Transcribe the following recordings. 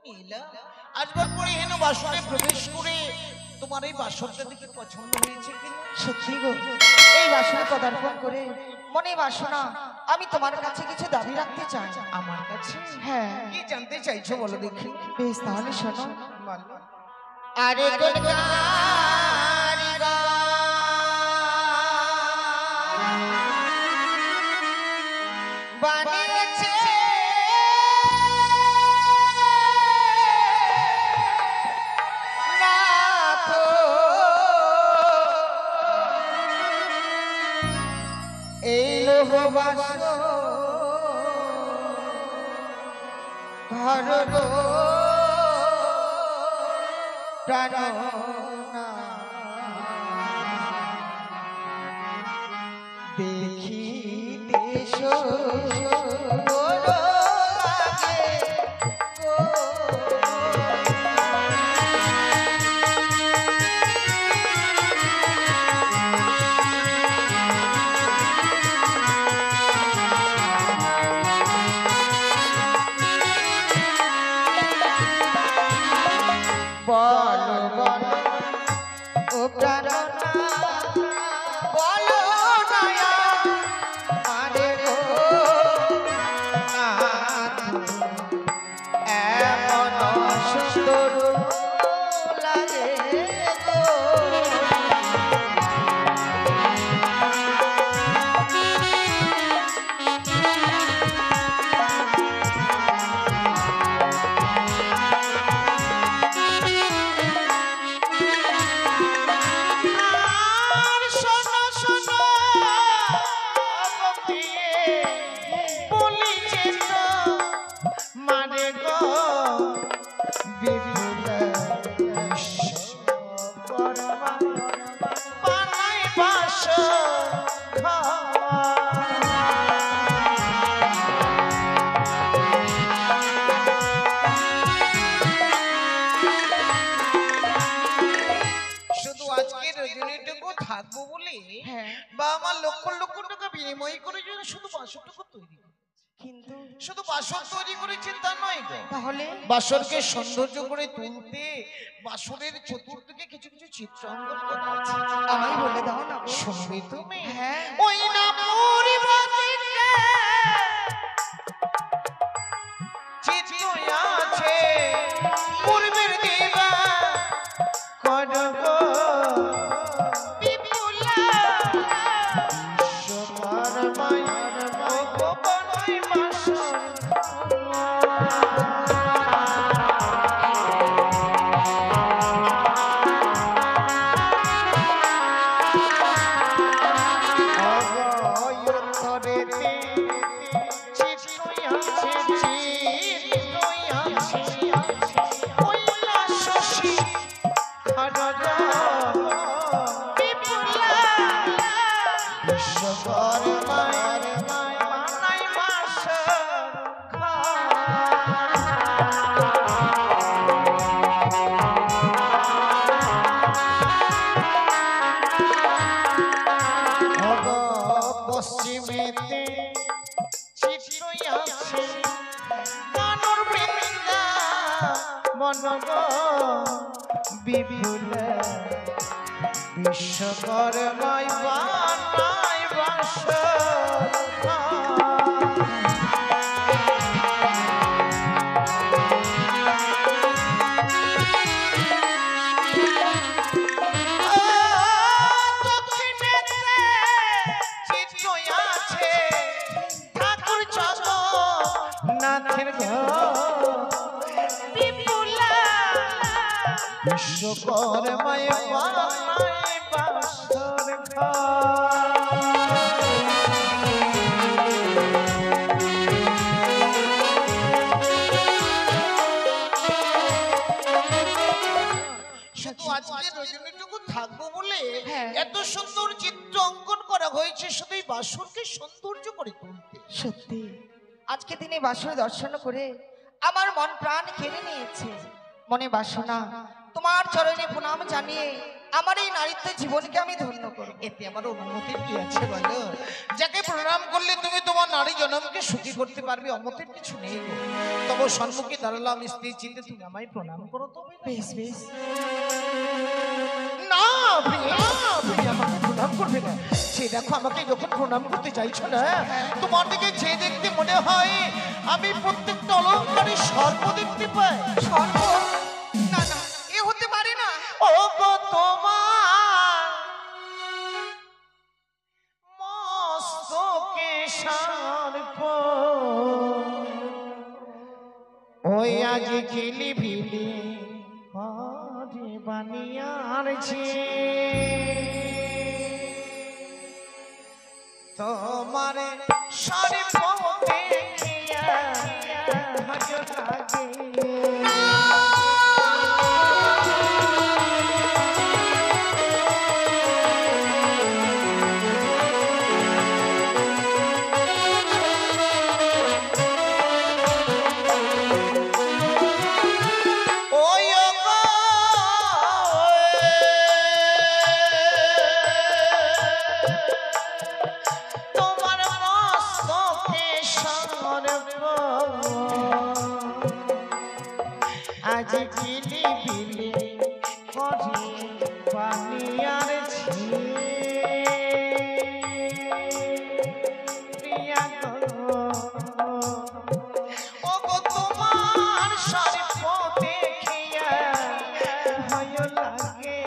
নিয়ে এলাম। আসবার পরে হেন বাসনে প্রবেশ করে তোমার এই বাসনটা দেখে পছন্দ হয়েছে কিনা? সত্যি গো, এই বাসনে পদার্পণ করে মনে বাসনা আমি তোমার কাছে কিছু দাবি রাখতে চাই। আমার কাছে? হ্যাঁ। কি জানতে চাইছো বলো দেখি। বেশ, তাহলে শোনো। বলো। আরে কোন গারি গা বানিয়েছে নাথ, এই লোহ বাসন ঘর গো প্রাণ দেখি দেশ বলো বলো ও প্রাণনা বলো নয়া আরে গো এমন সুন্দর লাগে গো। থাকবো বলে বা আমার লক্ষ লক্ষ টাকা বিনিময় করে জন্য শুধু বাসনটুকু তৈরি করে, কিন্তু শুধু বাসন তৈরি করেছেন তা নয় গো, তাহলে বাসনকে সৌন্দর্য করে তুলতে বাসনের চতুর্দিকে কিছু কিছু চিত্রাঙ্কন করা আছে। আমায় বলে দাও না। শুনবে তুমি? হ্যাঁ। ওই না পরিবারিকে চিত্র আছে পূর্বের দিবা করব পশ্চিমেতে চিত্র আছে মানর বৃন্দা মনগ বিপুল বিশ্বকর্মায় বানায় বাসন। বিশ্বকর্মায় বানায় বাসর ঘর। শুধু আজকে রজনীটুকু থাকবো বলে এত সুন্দর চিত্র অঙ্কন করা হয়েছে শুধু এই বাসরকে সৌন্দর্য করে তুলতে। সত্যি আজকে দিনে বাসর দর্শন করে আমার মন প্রাণ কেড়ে নিয়েছে। মনে বাসনা তোমার চরণে প্রণাম জানিয়ে আমার এই নারীত্ব জীবনকে আমি ধন্য করব। এতে আমার অনুমতি কি আছে বলো? যাকে প্রণাম করলে তুমি তোমার নারী জনমকে সুখী করতে পারবে, অমতের কিছু নেই গো। তবে সম্মুখে দাঁড়ালাম স্ত্রী চিন্তে তুমি আমায় প্রণাম করো তবে না। বেশ বেশ। না প্রিয়া, তুমি আমাকে প্রণাম করবে না। সে দেখো আমাকে যখন প্রণাম করতে চাইছো না, তোমার দিকে যে দেখতে মনে হয় আমি প্রত্যেকটা অলঙ্কারে সর্প দেখতে পাই। সর্ব? না না, এ হতে পারে না। ও গো তোমার মস্তকে সর্প, ওই আজ খিলি ভিলি করে বানিয়ারছে, তোমার সর্প দেখিয়া ভালো লাগে। আজ চিলি বিলি করে বানিয়ারছি, প্রিয়া গো ও গো তোমার সর্প দেখিয়া ভয় লাগে।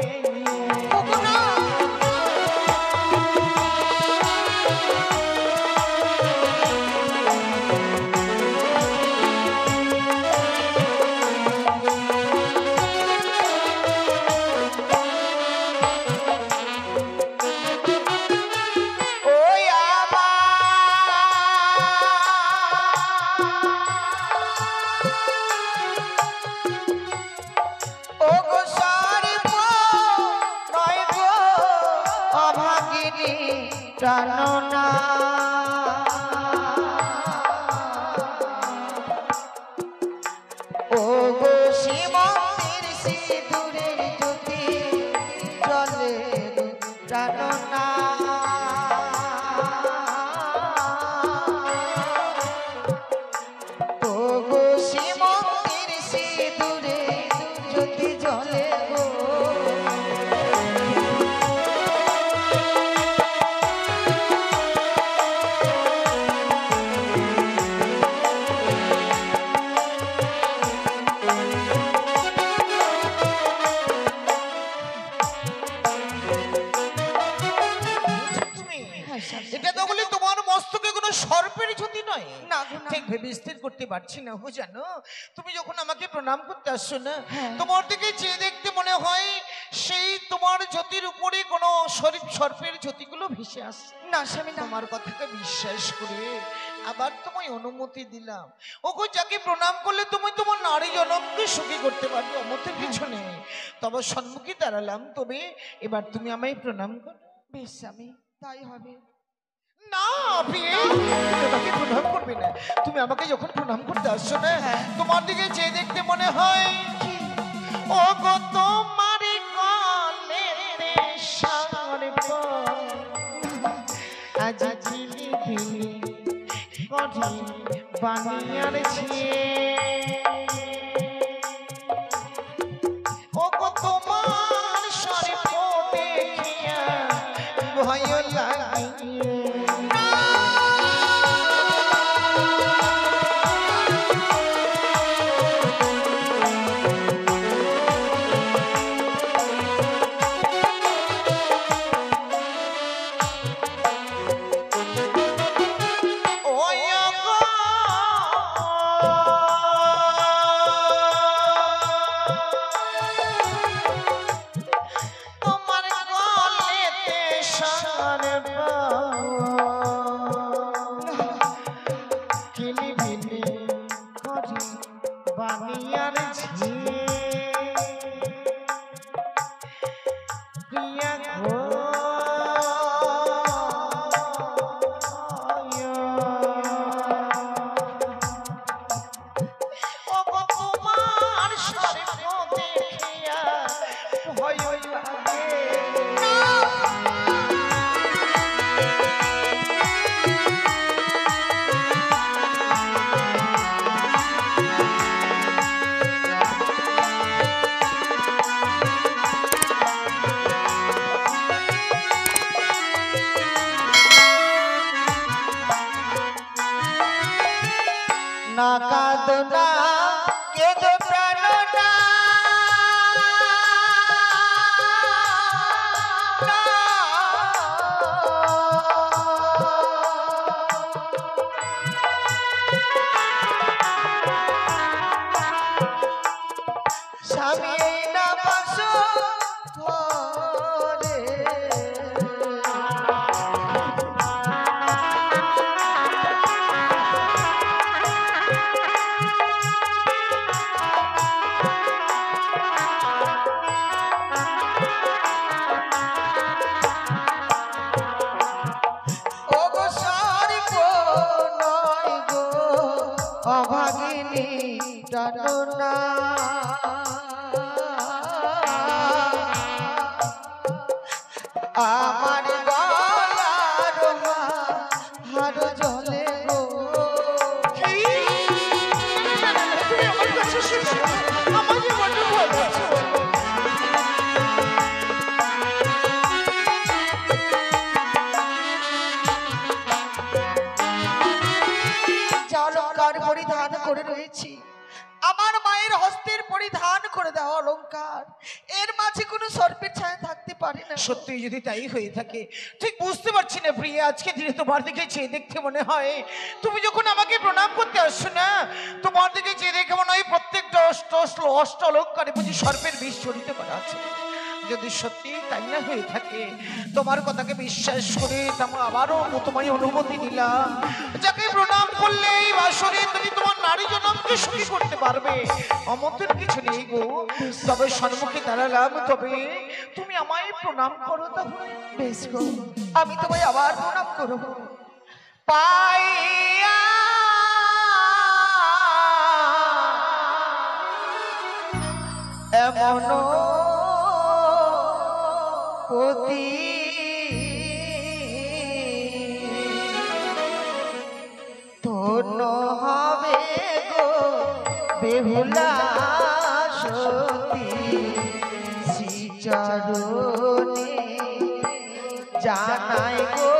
প্রাণনা ও গো সীমান্তের সিঁদুরের জ্যোতি জলে প্রাণনা, ও গো সীমান্তের সিঁদুরের জ্যোতি জলে গো। এটা তো বলি তোমার মস্তকে কোনো সর্পের জ্যোতি নয়। না ঠিক ভেবে স্থির করতে পারছি না গো। জানো তুমি যখন আমাকে প্রণাম করতে আসছো না, হ্যাঁ। তোমার দিকে যে দেখতে মনে হয় সেই তোমার জ্যোতির উপরে কোনো সর্পের জ্যোতিগুলো ভেসে আসছে। না স্বামী, তোমার কথাকে বিশ্বাস করে আবার তোমায় অনুমতি দিলাম। ওগো যাকে প্রণাম করলে তুমি তোমার নারী জনমকে সুখী করতে পারবে, অমতের কিছু নেই। তবে সম্মুখে দাঁড়ালাম, তবে এবার তুমি আমায় প্রণাম করো। বেশ স্বামী, তাই হবে। না প্রিয়া, তুমি আমাকে প্রণাম করবে না। তুমি আমাকে যখন প্রণাম করতে আসছো না, তোমার দিকে যে দেখতে মনে হয় ও গো তোমার গলেতে সর্প, আজ ঝিলি ঝিলি করে বানিয়ারছি, ও গো তোমার সর্প দেখিয়া ভয় লাগে। স্বামী এই না বাসো ঘরে ওগো সর্ব নয় গো অভাগিনী টানা আমার গলার হার জলে গো তুমি আমার কাছে শুনো, আমাকে বড্ড ভালোবাসো। যা অলঙ্কার পরিধান করে রয়েছি আমার মায়ের হস্তের পরিধান করে দেওয়া অলঙ্কার এর মাঝে কোনো সর্পের ছায়া থাকতে পারে না। সত্যি যদি তাই হয়ে থাকে, ঠিক বুঝতে পারছি না প্রিয়া, আজকে দিনে তোমার দিকে চেয়ে দেখতে মনে হয় তুমি যখন আমাকে প্রণাম করতে আসছো না, তোমার দিকে চেয়ে দেখে মনে হয় প্রত্যেকটা অষ্ট অলঙ্কারে বুঝি সর্পের বিষ জড়িত করা আছে। যদি সত্যি তাই না হয়ে থাকে, তোমার কথাকে বিশ্বাস করে আবারও তোমায় অনুমতি নিলাম, যাকে প্রণাম করলে এই বাসরে তুমি তোমার নারী জনমকে সুখী করতে পারবে, অমতের কিছু নেই গো। তবে সম্মুখে দাঁড়ালাম, তবে তুমি আমায় প্রণাম করো। তাহলে বেশ গো, আমি তোমায় আবার প্রণাম করব। পাইয়া এমন পতি ধন্য হবে গো বেহুলা সতী শ্রীচরণে জানাই গো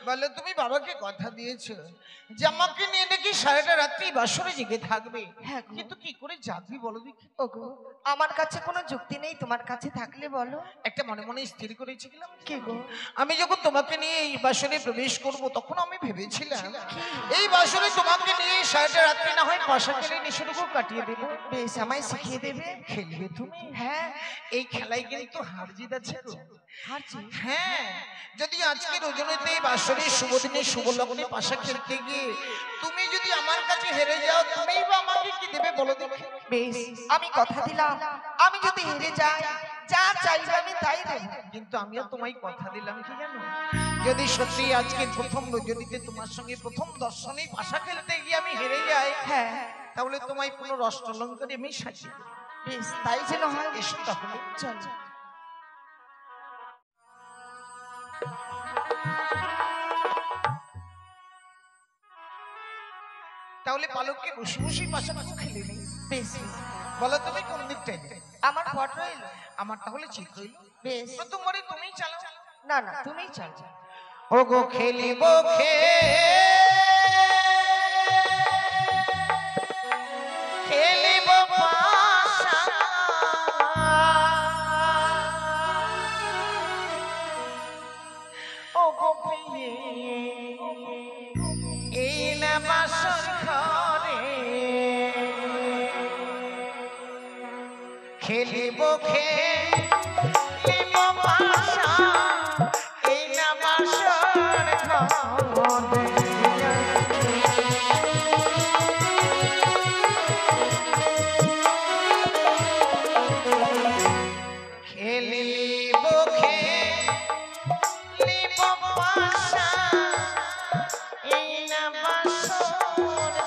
বলে তুমি বাবাকে কথা দিয়েছো যে আমাকে নিয়ে নাকি সারাটা রাত্রি বাসরে জেগে থাকবে। হ্যাঁ গো। কিন্তু কি করে জাগবি বলো দেখি? ওগো আমার কাছে কোনো যুক্তি নেই, তোমার কাছে থাকলে বলো। একটা মনে মনে স্থির করেছিলাম, কি গো? আমি যখন তোমাকে নিয়ে এই বাসরে প্রবেশ করব তখন আমি ভেবেছিলাম এই বাসরে তোমাকে নিয়ে সারাটা রাত্রি না হয় পাশা খেলে নিশোটুকু কাটিয়ে দেব। বেশ, আমায় শিখিয়ে দেবে? খেলবে তুমি? হ্যাঁ। এই খেলায় কিন্তু হার জিত আছে গো। হারছি? হ্যাঁ, যদি আজকে রজনীতে এই বাসরে শুভ দিনে শুভ লগ্নে পাশা খেলতে গিয়ে তুমি যদি আমার কাছে হেরে যাও, তুমিই বা আমাকে কি দেবে বলো দেখি? বেশ, আমি কথা দিলাম আমি যদি হেরে যাই যা চাইবে আমি তাই দেব। কিন্তু আমিও তোমায় কথা দিলাম কি জানো, যদি সত্যি আজকে প্রথম রজনীতে তোমার সঙ্গে প্রথম দর্শনে পাশা খেলতে গিয়ে আমি হেরে যাই, হ্যাঁ, তাহলে তোমায় পুরো অষ্টলঙ্কারে আমি সাজিয়ে দেব। বেশ তাই যেন হয়। এসো তাহলে। চল। তাহলে পালককে বসে বসেই পাশাপাশি খেলে নেই। বেশ, বলো তুমি কোন দিকটাই? আমার পট রইল। আমার তাহলে ঠিক হইল। বেশ, প্রথমবারে তুমিই চালাও। না না তুমিই চল। ও গো খেলিব খেলিব পাশা, ও গো প্রিয়ে এই না বাসর ঘরে খেলিব খেলিব পাশা, এই না বাসর ঘরে খেলিব খেলিব পাশা, এই না বাসর ঘরে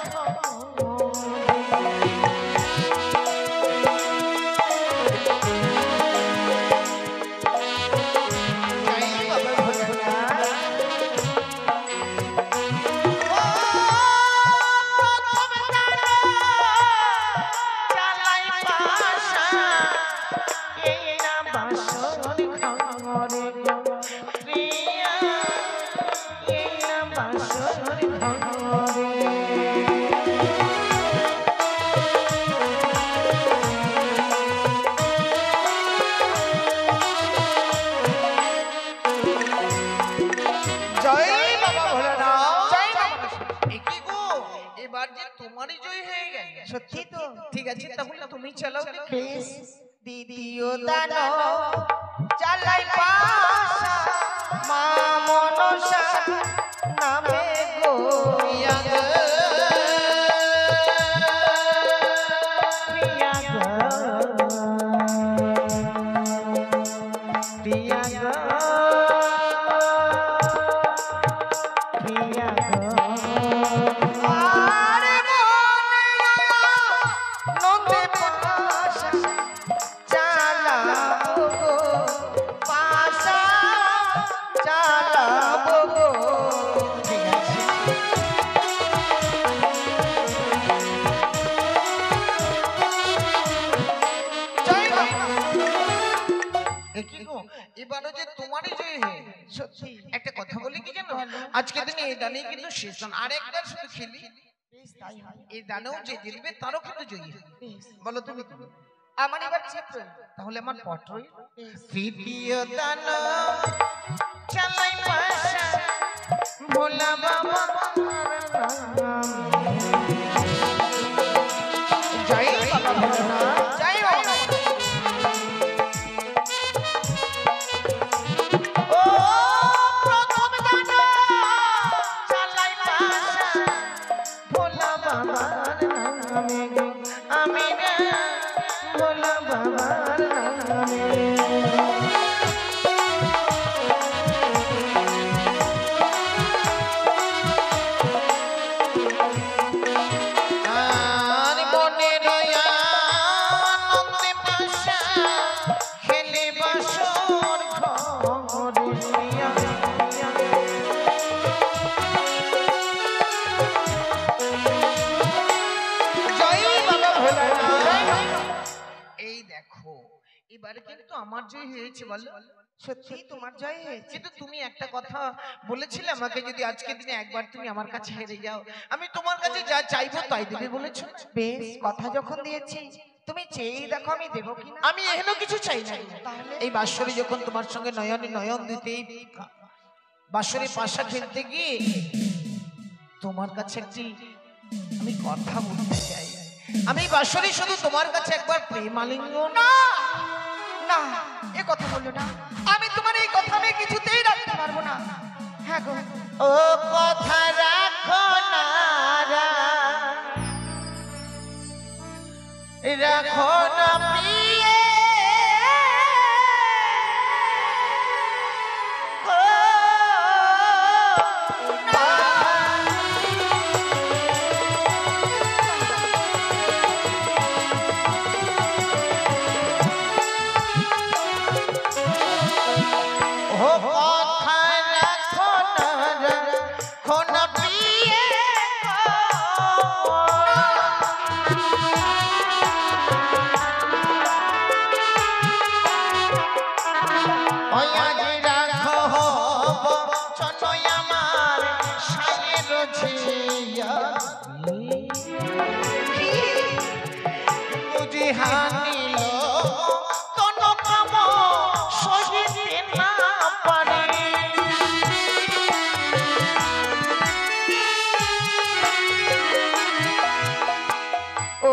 সত্যি তো? ঠিক আছে, তাহলে তুমি চালাও দেখি। বেশ। দ্বিতীয় দানো চালাই পাশা মা মনসা নামে গো প্রিয়া গো, প্রিয়া গো, প্রিয়া গো, প্রিয়া গো। আরে নন্দে পাশা চালাবো গো পাশা চালাবো গো ঠিক আছে। জয় বাবা। এ কি গো, এবারও যে তোমারই জয় হয়ে গেল। সত্যি একটা কথা বলি কি জানো, আজকে দিনে এই দানে কিন্তু শেষ নয়, আরেকবার শুধু খেলি, বেশ তাই হয়। এই দানেও যে জিতবে তারও কিন্তু জয়ী হবে। বেশ। বলো তুমি তুমি। আমার এবার চিত্র তাহলে আমার পট্রই বেশ। তৃতীয় দান চালাই পাশা ভোলা বাবা জয় বাবা ভোলানাথ। জয় বাবা। ও প্রথম দান চালাই পাশা ভোলা বাবার নামে গো, আমি রে ভোলা বাবার নামে। আর মনের আনন্দে পাশা খেলে বাসর ঘরে প্রিয়া প্রিয়া। জয় বাবা ভোলানাথ। এই দেখো, এবারে কিন্তু আমার জয় হয়েছে বলো। সত্যি তোমার জয় হয়েছে। কিন্তু তুমি একটা কথা বলেছিলে আমাকে, যদি আজকে দিনে একবার তুমি আমার কাছে হেরে যাও, আমি তোমার কাছে যা চাইবো তাই দেবে বলেছো। বেশ, কথা যখন দিয়েছি তুমি চেয়ে দেখো আমি দেবো কিনা। আমি এখনো কিছু চাই না। তাহলে? এই বাঁশরে যখন তোমার সঙ্গে নয়নে নয়ন দিতে, বাঁশরে পাশা খেলতে গিয়ে তোমার কাছে একটি আমি কথা বলতে চাই। আমি বাঁশরে শুধু তোমার কাছে একবার প্রেম আলিঙ্গন। না না, এ কথা বললো না। আমি তোমার এই কথা আমি কিছুতেই রাখতে পারবো না। হ্যাঁ গো। ও কথা রাখো না, রাখো না প্রিয়ে ও ও কথা রাখো না, রাখো না প্রিয়ে ওই আজ রাখো চনয় আমার সায়ের ঝিয়া বুঝি হানিল কোন কাম সহিতে না পারে।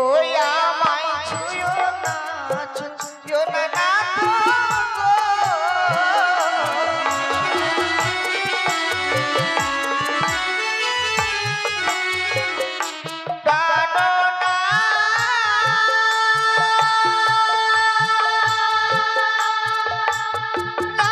ওই আমায় ছুঁয়ো না, ছুঁয়ো না না গো। টানো না। না।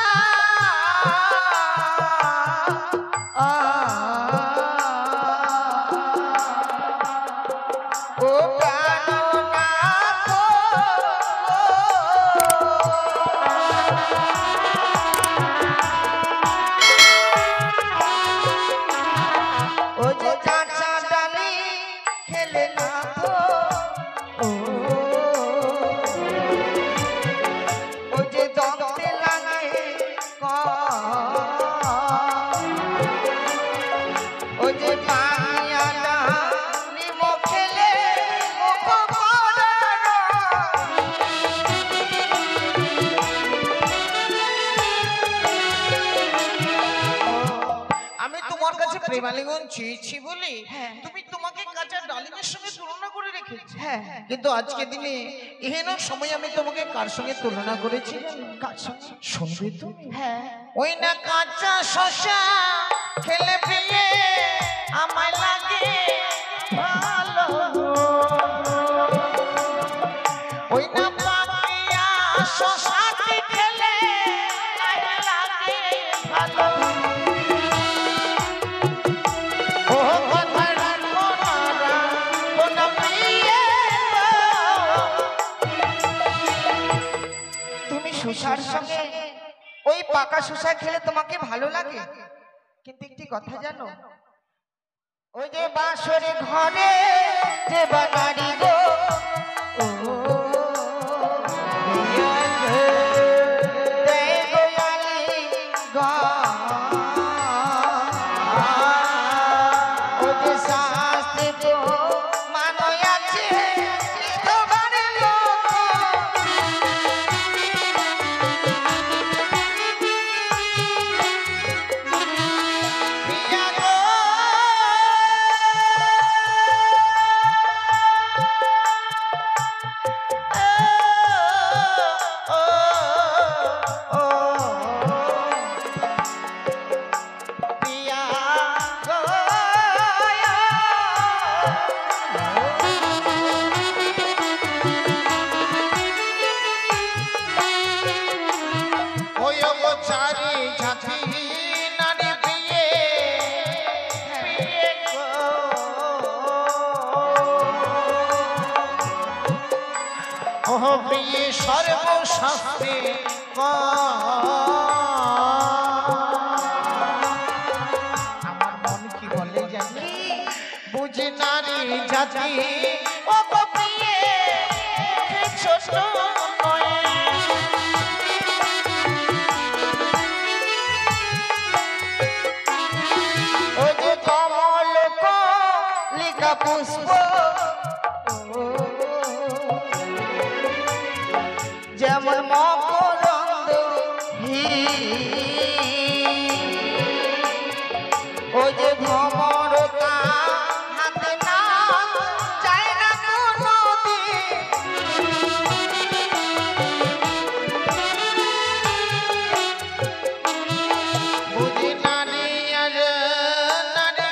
ও টানো না গো। ও যে কাঁচা ডালি খেলে না তো। ও যে দমতে লাগে ও যে পানিয়াটা নিমক খেলে মুখ পড়ানো। আমি তোমার কাছে প্রেমালিঙ্গন চেয়েছি বলে হ্যাঁ। তুমি তোমাকে কাঁচা ডালিমের সঙ্গে তুলনা করে রেখে রেখেছি। হ্যাঁ। কিন্তু আজকে দিনে এহেন সময় আমি তোমাকে কার সঙ্গে তুলনা করেছি? কার সঙ্গে? শুনবে তুমি? হ্যাঁ। ওই না কাঁচা শশা খেলে পেলে আমায় লাগে ভালো, ওই না পাপিয়া শশা খেলে আমায় লাগে ভালো। ও কথা রাখো না কোন প্রিয়ে, তুমি শসার সঙ্গে ওই পাকা শসা খেলে তোমাকে ভালো লাগে, কিন্তু একটি কথা জানো, ওই যে বাসরে ঘরে যে বানারি গো, ও সর্বশাস্ত্রে আমার মন কি বলে জানি, বুঝে নারী জাতি ও প্রিয়ে ছোট নয়, ও যে কমল কলিকা পুষ্প যেমন মকরন্দ ও যে ভ্রমরতা হাতে না চায় না কোনো বুঝি নারী আজ নারী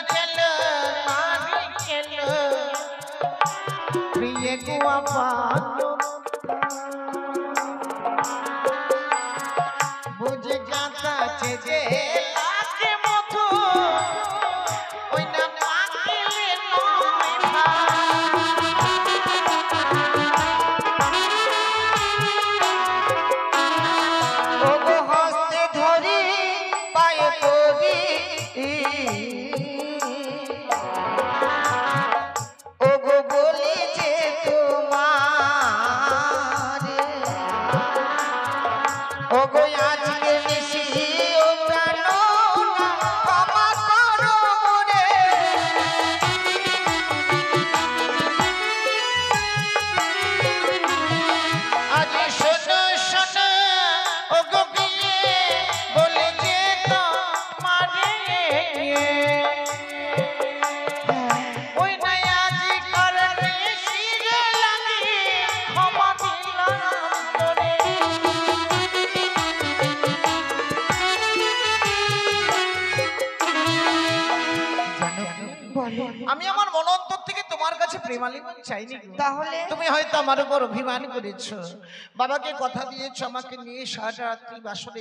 খেল প্রিয় গুয়া পানো বুঝে যাচ্ছে যে লাগে মতো, ওই না পাখিলে নয় ওগো হস্তে ধরি পায়ে পড়ি, ওগো বলি যে তোমার, ওগো আজকে নিশি ও প্রাণ ক্ষমা করো মোরে, আজ শোনো শোনো ওগো বিয়ে বলে যে তোমারে, ওই না আজি করলে শিরে লাগি ক্ষমা দিলাম তোরে। আমি আমার মন অন্তর থেকে তোমার কাছে প্রেমালিপন চাইনি, তাহলে তুমি হয়তো আমার উপর অভিমান করেছো, বাবাকে কথা দিয়েছো আমাকে নিয়ে সারাটা রাত্রি বাসরে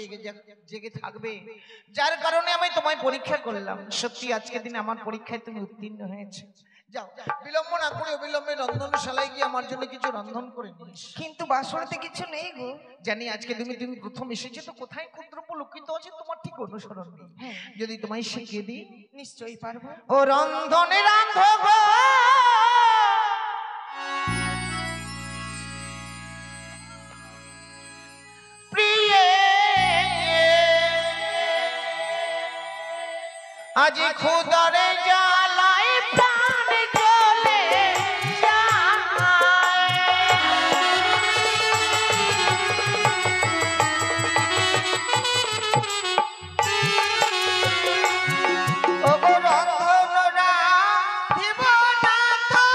জেগে থাকবে, যার কারণে আমি তোমায় পরীক্ষা করলাম। সত্যি আজকে দিনে আমার পরীক্ষায় তুমি উত্তীর্ণ হয়েছে। যাও বিলম্ব না করে অবিলম্বে রন্ধনশালায় গিয়ে আমার জন্য কিছু রন্ধন করে নিস। কিন্তু বাসরতে কিছু নেই গো। জানি আজকে তুমি প্রথম এসেছো তো কোথায় ক্ষুদ্রপ লুকিত আছে তোমার ঠিক অনুসরণ নেই, যদি তোমায় শিখিয়ে দিই নিশ্চয়ই পারবো। ও রন্ধনে রান্ধব প্রিয়ে, আজি খুদারে জ্বালাই প্রাণ জ্বলে যায়, ওগো রন্ধন রাঁধিব না তো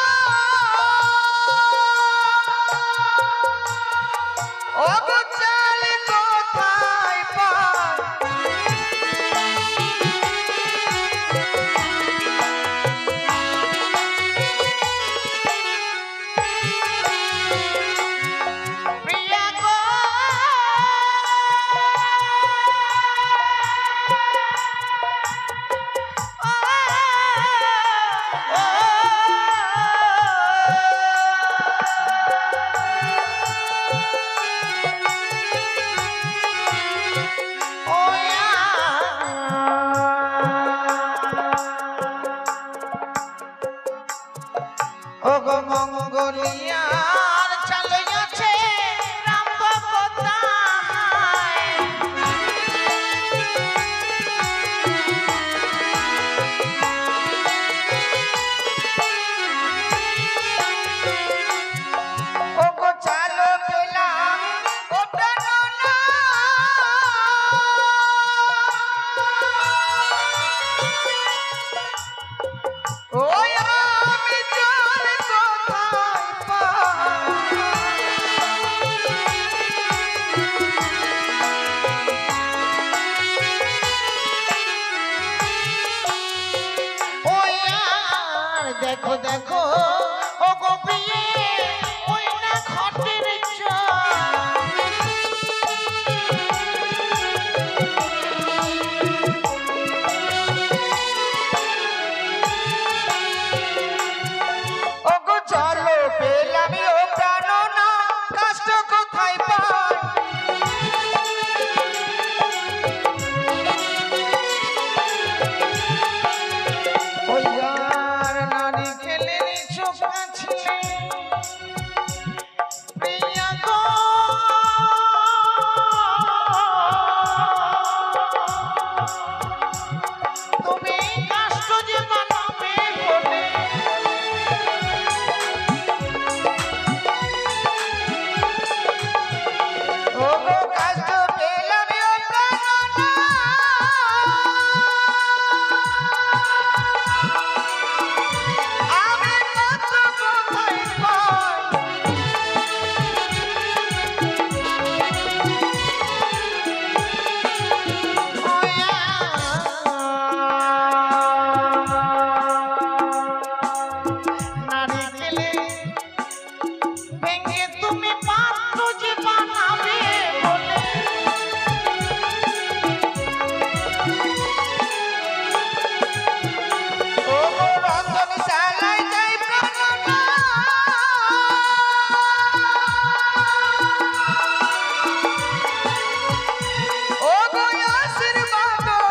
ভেঙে তুমি পাত্র যে বানাবে বলে ও গো রন্ধনশালায় যাই প্রাণনা ও গো আশীর্বাদ দাও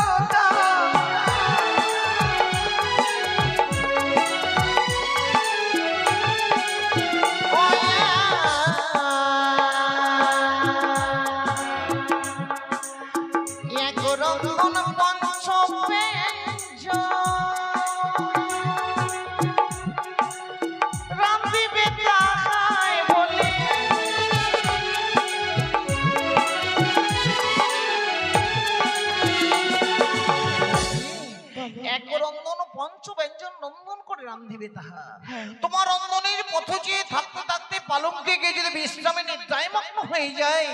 রামধিবে তাহা তোমার রন্ধনের পথে যে থাকতে থাকতে পালঙ্কে গিয়ে যদি বিশ্রামে নিদ্রায় মগ্ন হয়ে যায়,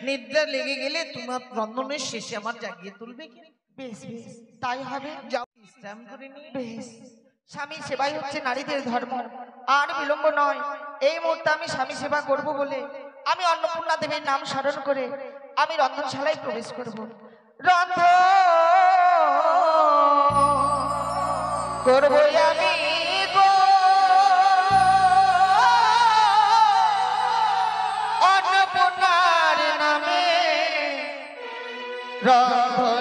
নিদ্রা লেগে গেলে তোমার রন্ধনের শেষে আমার জাগিয়ে তুলবে কি? বেশ বেশ তাই হবে। যাও বিশ্রাম করে নিয়ে। বেশ, স্বামী সেবাই হচ্ছে নারীদের ধর্ম, আর বিলম্ব নয়। এই মুহূর্তে আমি স্বামী সেবা করব বলে আমি অন্নপূর্ণা দেবীর নাম স্মরণ করে আমি রন্ধনশালায় প্রবেশ করব। রন্ধন করব আমি গো অন্নপূর্ণার নামে রন্ধন